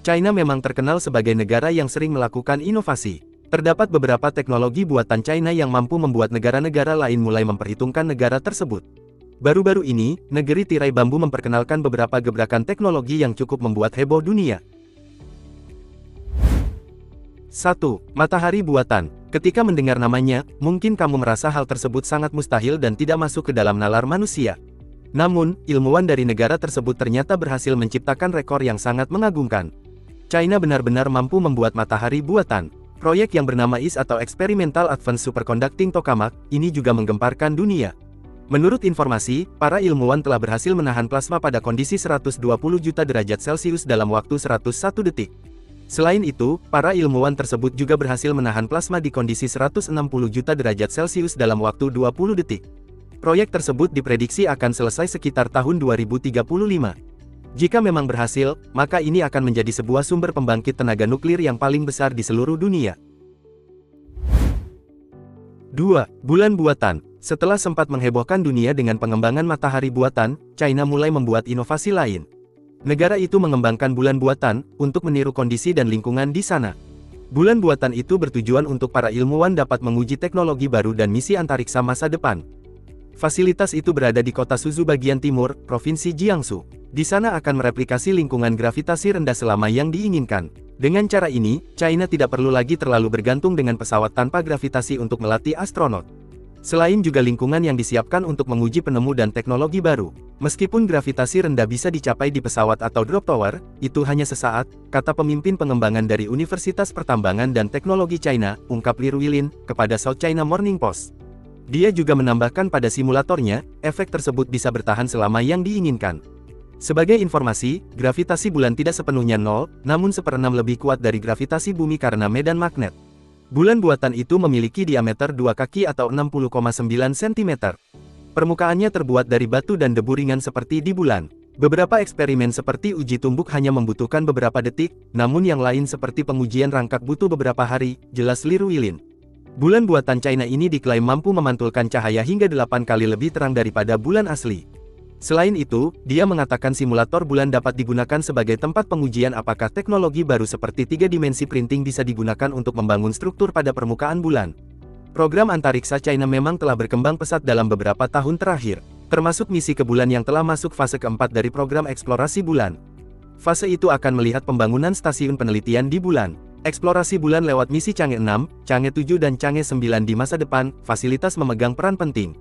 China memang terkenal sebagai negara yang sering melakukan inovasi. Terdapat beberapa teknologi buatan China yang mampu membuat negara-negara lain mulai memperhitungkan negara tersebut. Baru-baru ini, negeri tirai bambu memperkenalkan beberapa gebrakan teknologi yang cukup membuat heboh dunia. 1. Matahari buatan. Ketika mendengar namanya, mungkin kamu merasa hal tersebut sangat mustahil dan tidak masuk ke dalam nalar manusia. Namun, ilmuwan dari negara tersebut ternyata berhasil menciptakan rekor yang sangat mengagumkan. China benar-benar mampu membuat matahari buatan. Proyek yang bernama IS atau Experimental Advanced Superconducting Tokamak, ini juga menggemparkan dunia. Menurut informasi, para ilmuwan telah berhasil menahan plasma pada kondisi 120 juta derajat Celcius dalam waktu 101 detik. Selain itu, para ilmuwan tersebut juga berhasil menahan plasma di kondisi 160 juta derajat Celcius dalam waktu 20 detik. Proyek tersebut diprediksi akan selesai sekitar tahun 2035. Jika memang berhasil, maka ini akan menjadi sebuah sumber pembangkit tenaga nuklir yang paling besar di seluruh dunia. 2. Bulan buatan. Setelah sempat menghebohkan dunia dengan pengembangan matahari buatan, China mulai membuat inovasi lain. Negara itu mengembangkan bulan buatan untuk meniru kondisi dan lingkungan di sana. Bulan buatan itu bertujuan untuk para ilmuwan dapat menguji teknologi baru dan misi antariksa masa depan. Fasilitas itu berada di kota Suzhou bagian timur, Provinsi Jiangsu. Di sana akan mereplikasi lingkungan gravitasi rendah selama yang diinginkan. Dengan cara ini, China tidak perlu lagi terlalu bergantung dengan pesawat tanpa gravitasi untuk melatih astronot. Selain juga lingkungan yang disiapkan untuk menguji penemu dan teknologi baru. Meskipun gravitasi rendah bisa dicapai di pesawat atau drop tower, itu hanya sesaat, kata pemimpin pengembangan dari Universitas Pertambangan dan Teknologi China, ungkap Liu Ruilin, kepada South China Morning Post. Dia juga menambahkan pada simulatornya, efek tersebut bisa bertahan selama yang diinginkan. Sebagai informasi, gravitasi bulan tidak sepenuhnya nol, namun 1/6 lebih kuat dari gravitasi bumi karena medan magnet. Bulan buatan itu memiliki diameter 2 kaki atau 60,9 cm. Permukaannya terbuat dari batu dan debu ringan seperti di bulan. Beberapa eksperimen seperti uji tumbuk hanya membutuhkan beberapa detik, namun yang lain seperti pengujian rangkak butuh beberapa hari, jelas Liu Ruilin. Bulan buatan China ini diklaim mampu memantulkan cahaya hingga 8 kali lebih terang daripada bulan asli. Selain itu, dia mengatakan simulator bulan dapat digunakan sebagai tempat pengujian apakah teknologi baru seperti 3 dimensi printing bisa digunakan untuk membangun struktur pada permukaan bulan. Program antariksa China memang telah berkembang pesat dalam beberapa tahun terakhir, termasuk misi ke bulan yang telah masuk fase keempat dari program eksplorasi bulan. Fase itu akan melihat pembangunan stasiun penelitian di bulan. Eksplorasi bulan lewat misi Chang'e 6, Chang'e 7 dan Chang'e 9 di masa depan, fasilitas memegang peran penting.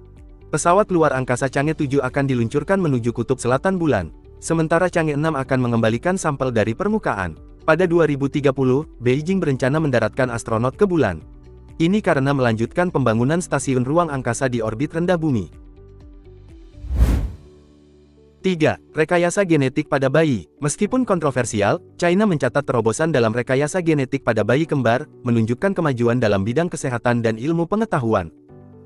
Pesawat luar angkasa Chang'e 7 akan diluncurkan menuju kutub selatan bulan. Sementara Chang'e 6 akan mengembalikan sampel dari permukaan. Pada 2030, Beijing berencana mendaratkan astronot ke bulan. Ini karena melanjutkan pembangunan stasiun ruang angkasa di orbit rendah bumi. 3. Rekayasa genetik pada bayi. Meskipun kontroversial, China mencatat terobosan dalam rekayasa genetik pada bayi kembar, menunjukkan kemajuan dalam bidang kesehatan dan ilmu pengetahuan.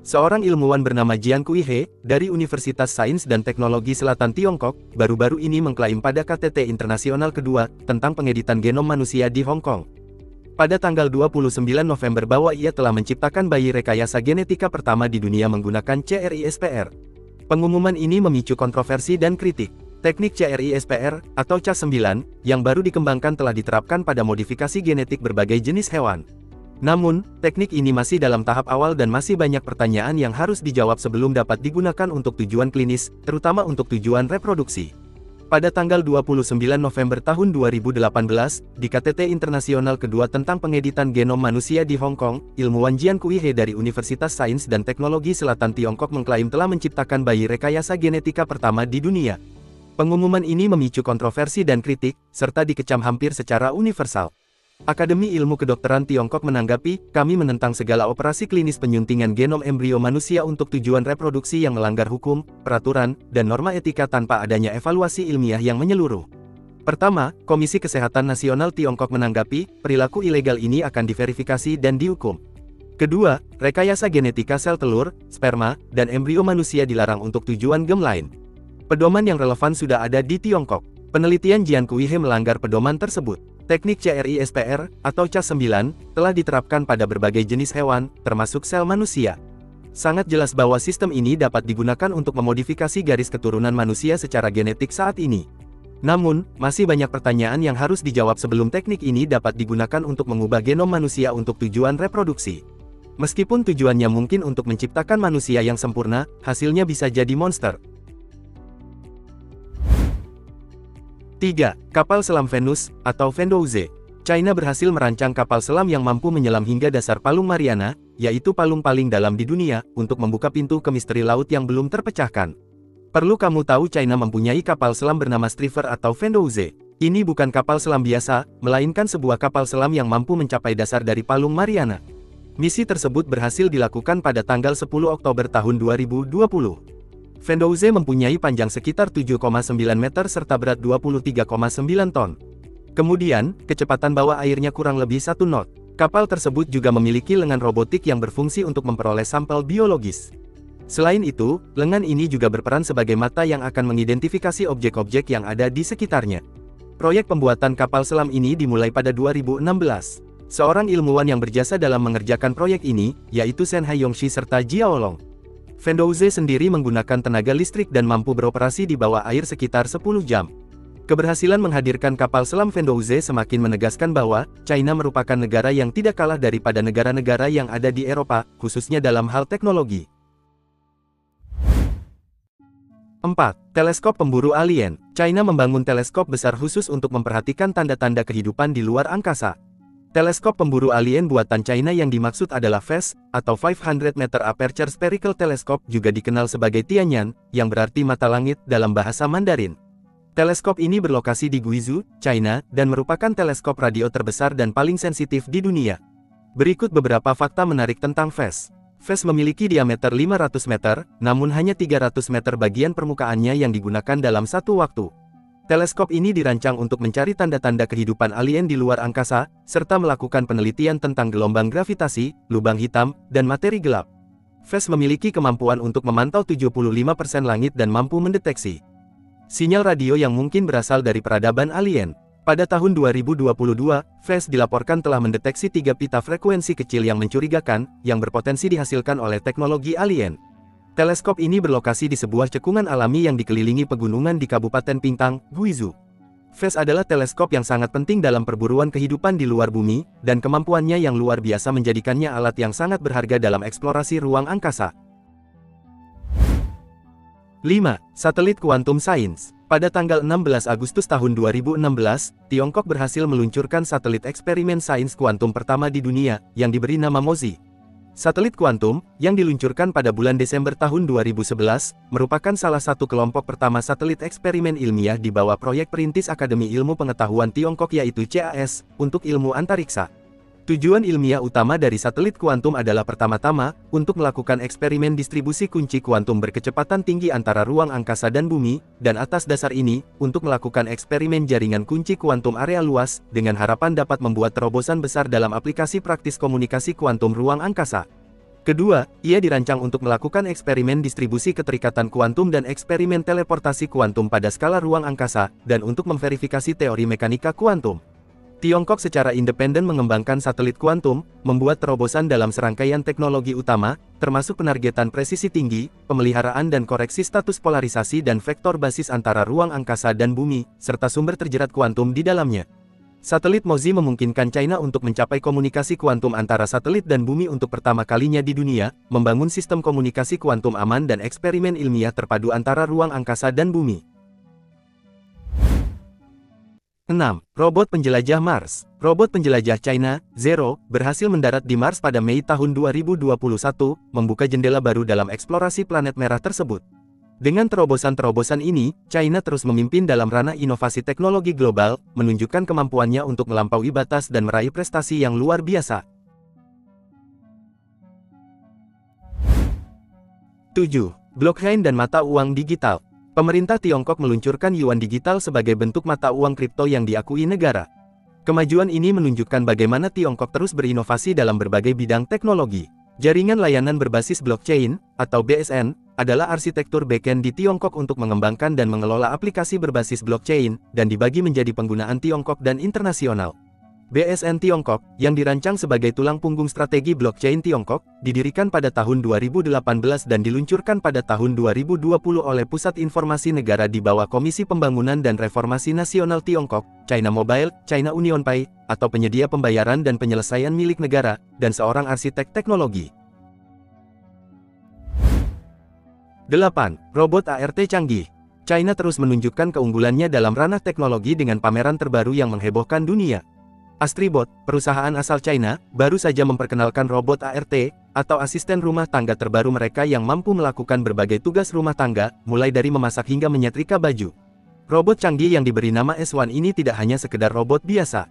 Seorang ilmuwan bernama Jian Kuihe, dari Universitas Sains dan Teknologi Selatan Tiongkok, baru-baru ini mengklaim pada KTT Internasional kedua, tentang pengeditan genom manusia di Hong Kong. Pada tanggal 29 November bahwa ia telah menciptakan bayi rekayasa genetika pertama di dunia menggunakan CRISPR. Pengumuman ini memicu kontroversi dan kritik. Teknik CRISPR, atau Cas9, yang baru dikembangkan telah diterapkan pada modifikasi genetik berbagai jenis hewan. Namun, teknik ini masih dalam tahap awal dan masih banyak pertanyaan yang harus dijawab sebelum dapat digunakan untuk tujuan klinis, terutama untuk tujuan reproduksi. Pada tanggal 29 November tahun 2018, di KTT Internasional kedua tentang pengeditan genom manusia di Hong Kong, ilmuwan Jian Kuihe dari Universitas Sains dan Teknologi Selatan Tiongkok mengklaim telah menciptakan bayi rekayasa genetika pertama di dunia. Pengumuman ini memicu kontroversi dan kritik, serta dikecam hampir secara universal. Akademi Ilmu Kedokteran Tiongkok menanggapi, kami menentang segala operasi klinis penyuntingan genom embrio manusia untuk tujuan reproduksi yang melanggar hukum, peraturan, dan norma etika tanpa adanya evaluasi ilmiah yang menyeluruh. Pertama, Komisi Kesehatan Nasional Tiongkok menanggapi, perilaku ilegal ini akan diverifikasi dan dihukum. Kedua, rekayasa genetika sel telur, sperma, dan embrio manusia dilarang untuk tujuan gem lain. Pedoman yang relevan sudah ada di Tiongkok. Penelitian Jian Kuihe melanggar pedoman tersebut. Teknik CRISPR, atau Cas9, telah diterapkan pada berbagai jenis hewan, termasuk sel manusia. Sangat jelas bahwa sistem ini dapat digunakan untuk memodifikasi garis keturunan manusia secara genetik saat ini. Namun, masih banyak pertanyaan yang harus dijawab sebelum teknik ini dapat digunakan untuk mengubah genom manusia untuk tujuan reproduksi. Meskipun tujuannya mungkin untuk menciptakan manusia yang sempurna, hasilnya bisa jadi monster. 3. Kapal selam Venus, atau Vendouze. China berhasil merancang kapal selam yang mampu menyelam hingga dasar Palung Mariana, yaitu palung paling dalam di dunia, untuk membuka pintu ke misteri laut yang belum terpecahkan. Perlu kamu tahu China mempunyai kapal selam bernama Striver atau Vendouze. Ini bukan kapal selam biasa, melainkan sebuah kapal selam yang mampu mencapai dasar dari Palung Mariana. Misi tersebut berhasil dilakukan pada tanggal 10 Oktober tahun 2020. Vendouze mempunyai panjang sekitar 7,9 meter serta berat 23,9 ton. Kemudian, kecepatan bawah airnya kurang lebih 1 knot. Kapal tersebut juga memiliki lengan robotik yang berfungsi untuk memperoleh sampel biologis. Selain itu, lengan ini juga berperan sebagai mata yang akan mengidentifikasi objek-objek yang ada di sekitarnya. Proyek pembuatan kapal selam ini dimulai pada 2016. Seorang ilmuwan yang berjasa dalam mengerjakan proyek ini, yaitu Shen Haiyongshi serta Jiaolong. Vendouze sendiri menggunakan tenaga listrik dan mampu beroperasi di bawah air sekitar 10 jam. Keberhasilan menghadirkan kapal selam Vendouze semakin menegaskan bahwa China merupakan negara yang tidak kalah daripada negara-negara yang ada di Eropa, khususnya dalam hal teknologi. 4. Teleskop pemburu alien. China membangun teleskop besar khusus untuk memperhatikan tanda-tanda kehidupan di luar angkasa. Teleskop pemburu alien buatan China yang dimaksud adalah FAST, atau 500 Meter Aperture Spherical Telescope, juga dikenal sebagai Tianyan, yang berarti mata langit dalam bahasa Mandarin. Teleskop ini berlokasi di Guizhou, China, dan merupakan teleskop radio terbesar dan paling sensitif di dunia. Berikut beberapa fakta menarik tentang FAST. FAST memiliki diameter 500 meter, namun hanya 300 meter bagian permukaannya yang digunakan dalam satu waktu. Teleskop ini dirancang untuk mencari tanda-tanda kehidupan alien di luar angkasa, serta melakukan penelitian tentang gelombang gravitasi, lubang hitam, dan materi gelap. FAST memiliki kemampuan untuk memantau 75% langit dan mampu mendeteksi sinyal radio yang mungkin berasal dari peradaban alien. Pada tahun 2022, FAST dilaporkan telah mendeteksi 3 pita frekuensi kecil yang mencurigakan, yang berpotensi dihasilkan oleh teknologi alien. Teleskop ini berlokasi di sebuah cekungan alami yang dikelilingi pegunungan di Kabupaten Pingtang, Guizhou. FAST adalah teleskop yang sangat penting dalam perburuan kehidupan di luar bumi, dan kemampuannya yang luar biasa menjadikannya alat yang sangat berharga dalam eksplorasi ruang angkasa. 5. Satelit Kuantum Science. Pada tanggal 16 Agustus tahun 2016, Tiongkok berhasil meluncurkan satelit eksperimen sains kuantum pertama di dunia, yang diberi nama MOXIE. Satelit kuantum, yang diluncurkan pada bulan Desember tahun 2011, merupakan salah satu kelompok pertama satelit eksperimen ilmiah di bawah proyek Perintis Akademi Ilmu Pengetahuan Tiongkok yaitu CAS, untuk ilmu antariksa. Tujuan ilmiah utama dari satelit kuantum adalah pertama-tama, untuk melakukan eksperimen distribusi kunci kuantum berkecepatan tinggi antara ruang angkasa dan bumi, dan atas dasar ini, untuk melakukan eksperimen jaringan kunci kuantum area luas, dengan harapan dapat membuat terobosan besar dalam aplikasi praktis komunikasi kuantum ruang angkasa. Kedua, ia dirancang untuk melakukan eksperimen distribusi keterikatan kuantum dan eksperimen teleportasi kuantum pada skala ruang angkasa, dan untuk memverifikasi teori mekanika kuantum. Tiongkok secara independen mengembangkan satelit kuantum, membuat terobosan dalam serangkaian teknologi utama, termasuk penargetan presisi tinggi, pemeliharaan dan koreksi status polarisasi dan vektor basis antara ruang angkasa dan bumi, serta sumber terjerat kuantum di dalamnya. Satelit MOXIE memungkinkan China untuk mencapai komunikasi kuantum antara satelit dan bumi untuk pertama kalinya di dunia, membangun sistem komunikasi kuantum aman dan eksperimen ilmiah terpadu antara ruang angkasa dan bumi. 6. Robot penjelajah Mars. Robot penjelajah China, Zero, berhasil mendarat di Mars pada Mei tahun 2021, membuka jendela baru dalam eksplorasi planet merah tersebut. Dengan terobosan-terobosan ini, China terus memimpin dalam ranah inovasi teknologi global, menunjukkan kemampuannya untuk melampaui batas dan meraih prestasi yang luar biasa. 7. Blockchain dan mata uang digital. Pemerintah Tiongkok meluncurkan yuan digital sebagai bentuk mata uang kripto yang diakui negara. Kemajuan ini menunjukkan bagaimana Tiongkok terus berinovasi dalam berbagai bidang teknologi. Jaringan layanan berbasis blockchain, atau BSN, adalah arsitektur backend di Tiongkok untuk mengembangkan dan mengelola aplikasi berbasis blockchain, dan dibagi menjadi penggunaan Tiongkok dan internasional. BSN Tiongkok, yang dirancang sebagai tulang punggung strategi blockchain Tiongkok, didirikan pada tahun 2018 dan diluncurkan pada tahun 2020 oleh Pusat Informasi Negara di bawah Komisi Pembangunan dan Reformasi Nasional Tiongkok, China Mobile, China UnionPay, atau penyedia pembayaran dan penyelesaian milik negara, dan seorang arsitek teknologi. 8. Robot ART canggih. China terus menunjukkan keunggulannya dalam ranah teknologi dengan pameran terbaru yang menghebohkan dunia. Astribot, perusahaan asal China, baru saja memperkenalkan robot ART, atau asisten rumah tangga terbaru mereka yang mampu melakukan berbagai tugas rumah tangga, mulai dari memasak hingga menyetrika baju. Robot canggih yang diberi nama S1 ini tidak hanya sekedar robot biasa.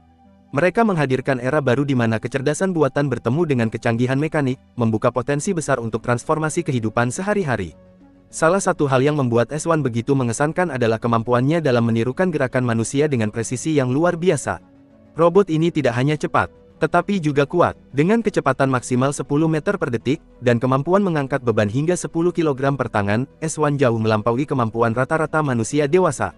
Mereka menghadirkan era baru di mana kecerdasan buatan bertemu dengan kecanggihan mekanik, membuka potensi besar untuk transformasi kehidupan sehari-hari. Salah satu hal yang membuat S1 begitu mengesankan adalah kemampuannya dalam menirukan gerakan manusia dengan presisi yang luar biasa. Robot ini tidak hanya cepat, tetapi juga kuat, dengan kecepatan maksimal 10 meter per detik, dan kemampuan mengangkat beban hingga 10 kg per tangan. S1 jauh melampaui kemampuan rata-rata manusia dewasa.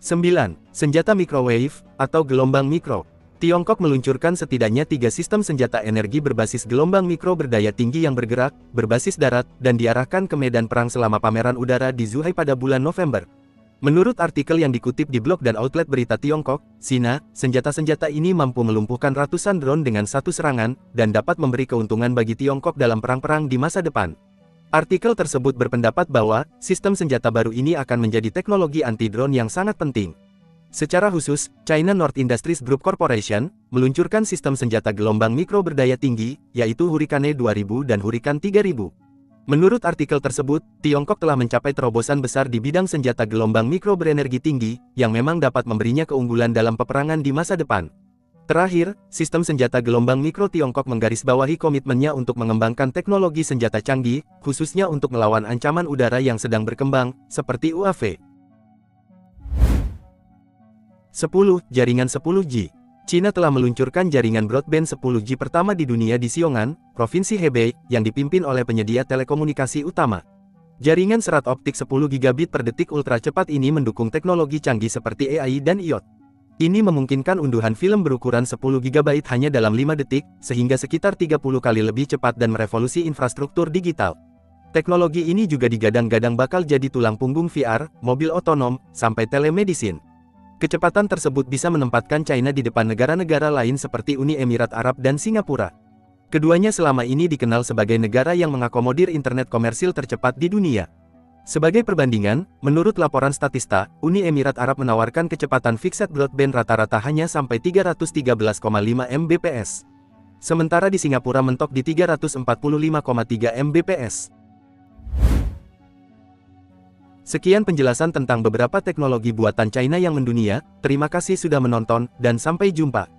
9. Senjata microwave, atau gelombang mikro. Tiongkok meluncurkan setidaknya 3 sistem senjata energi berbasis gelombang mikro berdaya tinggi yang bergerak, berbasis darat, dan diarahkan ke medan perang selama pameran udara di Zhuhai pada bulan November. Menurut artikel yang dikutip di blog dan outlet berita Tiongkok, Sina, senjata-senjata ini mampu melumpuhkan ratusan drone dengan satu serangan, dan dapat memberi keuntungan bagi Tiongkok dalam perang-perang di masa depan. Artikel tersebut berpendapat bahwa, sistem senjata baru ini akan menjadi teknologi anti-drone yang sangat penting. Secara khusus, China North Industries Group Corporation, meluncurkan sistem senjata gelombang mikro berdaya tinggi, yaitu Hurricane 2000 dan Hurricane 3000. Menurut artikel tersebut, Tiongkok telah mencapai terobosan besar di bidang senjata gelombang mikro berenergi tinggi, yang memang dapat memberinya keunggulan dalam peperangan di masa depan. Terakhir, sistem senjata gelombang mikro Tiongkok menggarisbawahi komitmennya untuk mengembangkan teknologi senjata canggih, khususnya untuk melawan ancaman udara yang sedang berkembang, seperti UAV. 10. Jaringan 10G. China telah meluncurkan jaringan broadband 10G pertama di dunia di Xiong'an, Provinsi Hebei, yang dipimpin oleh penyedia telekomunikasi utama. Jaringan serat optik 10 gigabit per detik ultra cepat ini mendukung teknologi canggih seperti AI dan IoT. Ini memungkinkan unduhan film berukuran 10 GB hanya dalam 5 detik, sehingga sekitar 30 kali lebih cepat dan merevolusi infrastruktur digital. Teknologi ini juga digadang-gadang bakal jadi tulang punggung VR, mobil otonom, sampai telemedicine. Kecepatan tersebut bisa menempatkan China di depan negara-negara lain seperti Uni Emirat Arab dan Singapura. Keduanya selama ini dikenal sebagai negara yang mengakomodir internet komersil tercepat di dunia. Sebagai perbandingan, menurut laporan Statista, Uni Emirat Arab menawarkan kecepatan fixed broadband rata-rata hanya sampai 313,5 Mbps. Sementara di Singapura mentok di 345,3 Mbps. Sekian penjelasan tentang beberapa teknologi buatan China yang mendunia. Terima kasih sudah menonton, dan sampai jumpa.